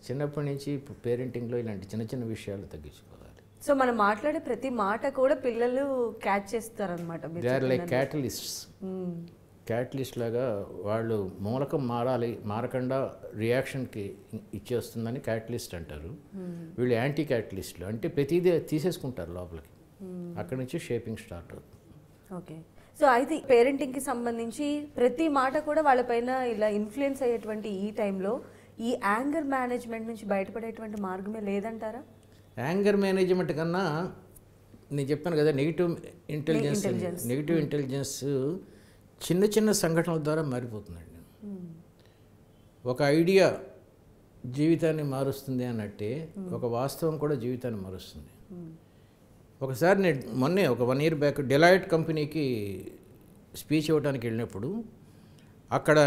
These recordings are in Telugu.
చిన్నప్పటి నుంచి పేరెంటింగ్లో ఇలాంటి చిన్న చిన్న విషయాలు తగ్గించుకోవాలి. సో మనం మాట్లాడే ప్రతి మాట కూడా పిల్లలు క్యాచ్ చేస్తారనమాట. They are like catalysts. Catalyst లాగా వాళ్ళు మూలకం మారకుండా రియాక్షన్కి ఇచ్చేస్తుందని క్యాటలిస్ట్ అంటారు. వీళ్ళు యాంటీ క్యాటలిస్టులు, అంటే ప్రతిదీ తీసేసుకుంటారు లోపలికి. అక్కడి నుంచి షేపింగ్ స్టార్ట్ అవుతుంది. ఓకే. సో అయితే పేరెంటింగ్కి సంబంధించి ప్రతి మాట కూడా వాళ్ళపైన ఇలా ఇన్ఫ్లుయెన్స్ అయ్యేటువంటి ఈ టైంలో ఈ యాంగర్ మేనేజ్మెంట్ నుంచి బయటపడేటువంటి మార్గమే లేదంటారా? యాంగర్ మేనేజ్మెంట్ కన్నా నేను చెప్పాను కదా, నెగిటివ్ ఇంటెలిజెన్స్ చిన్న చిన్న సంఘటనల ద్వారా మారిపోతుందండి. ఒక ఐడియా జీవితాన్ని మారుస్తుంది అన్నట్టే ఒక వాస్తవం కూడా జీవితాన్ని మారుస్తుంది. ఒకసారి నేను మొన్నే ఒక 1 year బ్యాక్ డెలాయిట్ కంపెనీకి స్పీచ్ ఇవ్వడానికి వెళ్ళినప్పుడు అక్కడ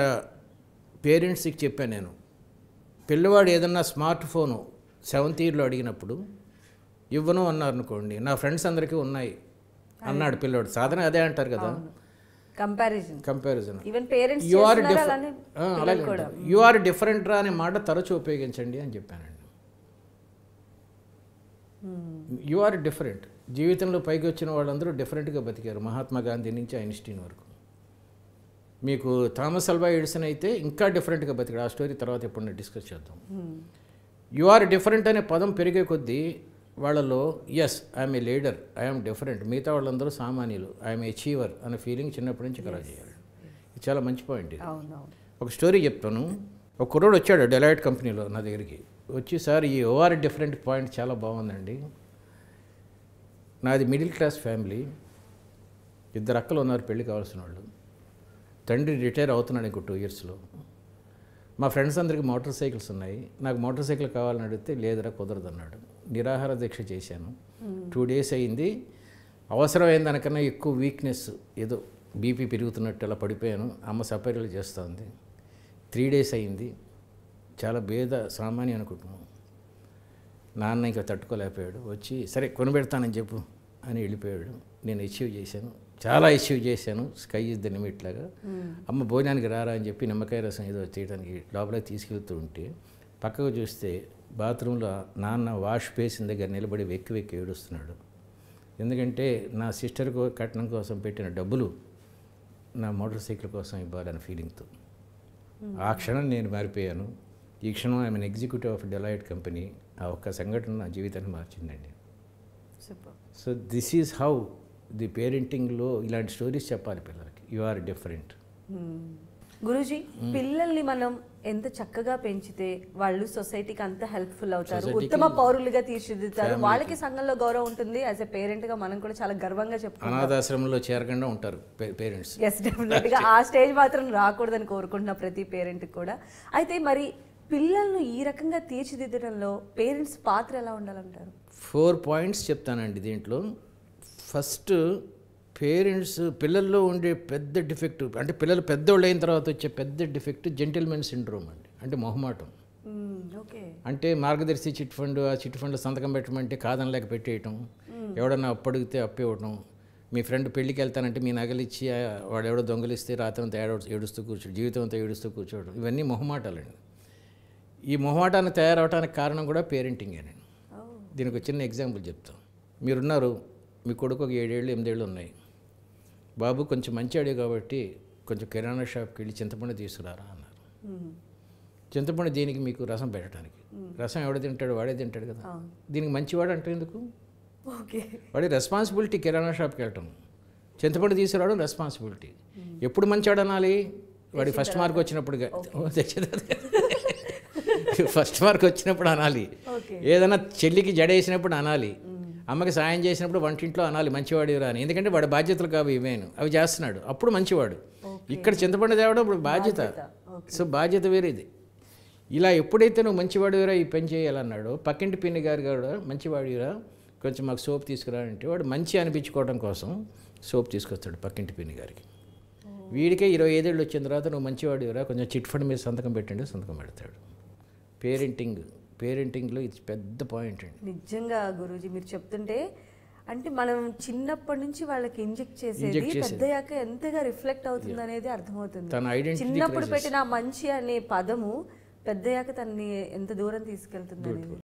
పేరెంట్స్కి చెప్పాను నేను, పిల్లవాడు ఏదన్నా స్మార్ట్ ఫోను 7th yearలో అడిగినప్పుడు ఇవ్వను అన్నారు అనుకోండి, నా ఫ్రెండ్స్ అందరికీ ఉన్నాయి అన్నాడు పిల్లవాడు. సాధన అదే అంటారు కదా, కంపారిజన్. యు ఆర్ డిఫరెంట్ రా అనే మాట తరచూ ఉపయోగించండి అని చెప్పానండి. You are different. జీవితంలో పైకి వచ్చిన వాళ్ళందరూ డిఫరెంట్గా బతికారు, మహాత్మా గాంధీ నుంచి ఐన్స్టీన్ వరకు. మీకు థామస్ అల్వా ఎడిసన్ అయితే ఇంకా డిఫరెంట్గా బతికాడు. ఆ స్టోరీ తర్వాత ఎప్పుడన్నా డిస్కస్ చేద్దాం. యు ఆర్ డిఫరెంట్ అనే పదం పెరిగే కొద్దీ వాళ్ళలో yes I'm a leader, I'm different, మిగతా వాళ్ళందరూ సామాన్యులు, ఐఎమ్ అచీవర్ అనే ఫీలింగ్ చిన్నప్పటి నుంచి కలర్ చేయాలి. ఇది చాలా మంచి పాయింట్. ఇది ఒక స్టోరీ చెప్తాను. ఒక కుర్రోడు వచ్చాడు డెలాయిట్ కంపెనీలో నా దగ్గరికి వచ్చి, సార్ ఈ ఓఆర్ డిఫరెంట్ పాయింట్ చాలా బాగుందండి, నాది మిడిల్ క్లాస్ ఫ్యామిలీ, 2 అక్కలు ఉన్నారు పెళ్ళి కావాల్సిన వాళ్ళు, తండ్రి రిటైర్ అవుతున్నాడు ఇంకో 2 yearsలో, మా ఫ్రెండ్స్ అందరికీ మోటార్ సైకిల్స్ ఉన్నాయి, నాకు మోటార్ సైకిల్ కావాలని అడిగితే లేదురా కుదరదు అన్నాడు. నిరాహార దీక్ష చేశాను. 2 days అయింది. అవసరమైన దానికన్నా ఎక్కువ వీక్నెస్, ఏదో బీపీ పెరుగుతున్నట్టు అలా పడిపోయాను. అమ్మ సపర్యలు చేస్తుంది. 3 days అయింది. చాలా పేద సామాన్య కుటుంబం. నాన్న ఇంకా తట్టుకోలేకపోయాడు. వచ్చి సరే కొనిపెడతానని చెప్పు అని వెళ్ళిపోయాడు. నేను అచీవ్ చేశాను, చాలా అచీవ్ చేశాను. స్కై ఇస్ ద లిమిట్ లాగా. అమ్మ భోజనానికి రారా అని చెప్పి నిమ్మకాయ రసం ఏదో చేయడానికి లోపలికి తీసుకెళ్తూ ఉంటే పక్కకు చూస్తే బాత్రూంలో నాన్న వాష్ బేసిన్ దగ్గర నిలబడి వెక్కి ఏడుస్తున్నాడు. ఎందుకంటే నా సిస్టర్కు కట్నం కోసం పెట్టిన డబ్బులు నా మోటార్ సైకిల్ కోసం ఇవ్వాలనే ఫీలింగ్తో. ఆ క్షణం నేను మారిపోయాను. ఈ క్షణం I'm executive of Deloitte company. ఆ ఒక్క సంఘటన నా జీవితాన్ని మార్చిందండి. So this is how the పేరెంటింగ్లో ఇలాంటి స్టోరీస్ చెప్పాలి పిల్లలకి. You are different. గురూజీ, పిల్లల్ని మనం ఎంత చక్కగా పెంచితే వాళ్ళు సొసైటీకి అంత హెల్ప్ఫుల్ అవుతారు, ఉత్తమ పౌరులుగా తీర్చిదిద్దుతారు, వాళ్ళకి సంఘంలో గౌరవం ఉంటుంది. యాజ్ ఎ పేరెంట్గా మనం కూడా చాలా గర్వంగా చెప్పుకుంటాం. అనాథాశ్రమంలో చేరకుండా ఉంటారు పేరెంట్స్. ఎస్, డెఫినెట్గా ఆ స్టేజ్ మాత్రం రాకూడదని కోరుకుంటున్నా ప్రతి పేరెంట్కి కూడా. అయితే మరి పిల్లలను ఈ రకంగా తీర్చిదిద్దడంలో పేరెంట్స్ పాత్ర ఎలా ఉండాలంటారు? 4 points చెప్తానండి దీంట్లో. ఫస్ట్, పేరెంట్స్ పిల్లల్లో ఉండే పెద్ద డిఫెక్ట్, అంటే పిల్లలు పెద్దోళ్ళు అయిన తర్వాత వచ్చే పెద్ద డిఫెక్ట్ జెంటిల్మెన్ సిండ్రోమ్ అండి. అంటే మొహమాటం. అంటే మార్గదర్శి చిట్ ఫండ్, ఆ చిట్ ఫండ్లో సంతకం పెట్టమంటే కాదనలేక పెట్టేయటం, ఎవడన్నా అప్పు అడిగితే అప్పు ఇవ్వటం, మీ ఫ్రెండ్ పెళ్ళికి వెళ్తానంటే మీ నగలిచ్చి వాడు ఎవడో దొంగలిస్తే రాత్రి అంతా ఏడుస్తూ కూర్చోడు, జీవితం అంతా ఏడుస్తూ కూర్చోవడం, ఇవన్నీ మొహమాటాలండి. ఈ మొహమాటాన్ని తయారవడానికి కారణం కూడా పేరెంటింగేనండి. దీనికి ఒక చిన్న ఎగ్జాంపుల్ చెప్తాం. మీరున్నారు, మీ కొడుకు ఒక 7 ఏళ్ళు 8 ఏళ్ళు ఉన్నాయి. బాబు కొంచెం మంచివాడే కాబట్టి కొంచెం కిరాణా షాప్కి వెళ్ళి చింతపండు తీసుకురారా అన్నారు. చింతపండు దీనికి మీకు రసం పెట్టడానికి. రసం ఎవడ తింటాడు? వాడే తింటాడు కదా. దీనికి మంచివాడు అంటే ఎందుకు? వాడి రెస్పాన్సిబిలిటీ కిరాణా షాప్కి వెళ్ళటం, చింతపండు తీసుకురావడం రెస్పాన్సిబిలిటీ. ఎప్పుడు మంచివాడు అనాలి? వాడికి ఫస్ట్ మార్క్ వచ్చినప్పుడు, ఫస్ట్ మార్క్ వచ్చినప్పుడు అనాలి. ఏదైనా చెల్లికి జడేసినప్పుడు అనాలి. అమ్మకి సాయం చేసినప్పుడు వంటింట్లో అనాలి మంచివాడు అని. ఎందుకంటే వాడి బాధ్యతలు కావు ఇవేను, అవి చేస్తున్నాడు, అప్పుడు మంచివాడు. ఇక్కడ చింతపండు తేవడం ఇప్పుడు బాధ్యత. సో బాధ్యత వేరేది. ఇలా ఎప్పుడైతే నువ్వు మంచివాడిరా ఈ పని చేయాలన్నాడో, పక్కింటి పిన్ని గారు కూడా మంచివాడిరా కొంచెం మాకు సోప్ తీసుకురా అంటే వాడు మంచి అనిపించుకోవడం కోసం సోప్ తీసుకొస్తాడు పక్కింటి పిన్ని గారికి. వీడికే 25 ఏళ్ళు వచ్చిన తర్వాత నువ్వు మంచివాడిరా కొంచెం చిట్ ఫండ్ మీద సంతకం పెట్టండి, సంతకం పెడతాడు. పేరెంటింగ్లో ఇది పెద్ద పాయింట్ అండి. నిజంగా గురూజీ మీరు చెప్తుంటే, అంటే మనం చిన్నప్పటి నుంచి వాళ్ళకి ఇంజెక్ట్ చేసేది పెద్దయ్యాక ఎంతగా రిఫ్లెక్ట్ అవుతుంది అనేది అర్థమవుతుంది. చిన్నప్పుడు పెట్టిన మంచి అనే పదము పెద్దయ్యాక తనని ఎంత దూరం తీసుకెళ్తుంది అనేది